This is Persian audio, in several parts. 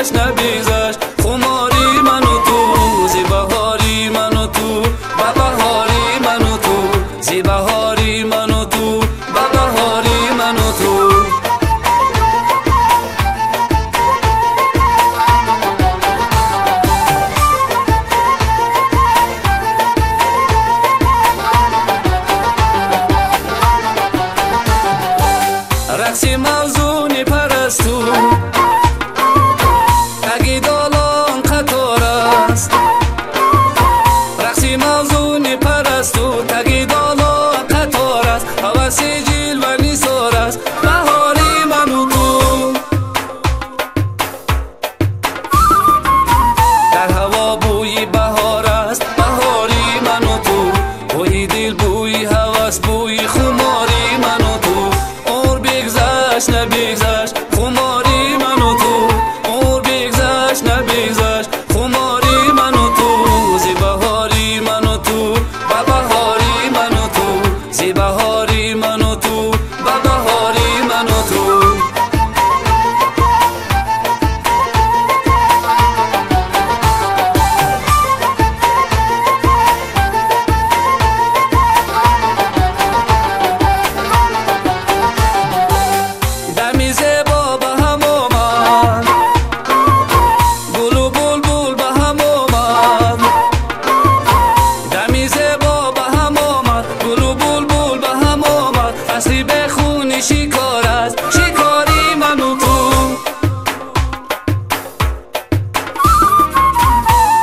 بگذشت نبگذشت خماری من و تو زی بهاری من و تو با بهاری من و تو زی بهاری من و تو با بهاری من و تو رقصی موزونی پرستو اگه دالان قطار است رقصی موزونی پرستو تگی دالان قطار است حوثی جیل و نیسار است بهاری من و تو در هوا بوی بهار است بهاری من و تو بوی دل بوی هوس بوی خماری من و تو نبگذشت خماری من و تو عمر بگذشت نبگذشت خماری من و تو زی بهاری من و تو با بهاری من و تو زی بهاری من و تو با بهاری من و تو شکار است شکاری من و تو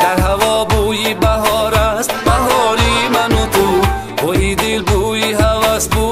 در هوا بوی بهار است بهاری من و تو بوی دل بوی هوس بوی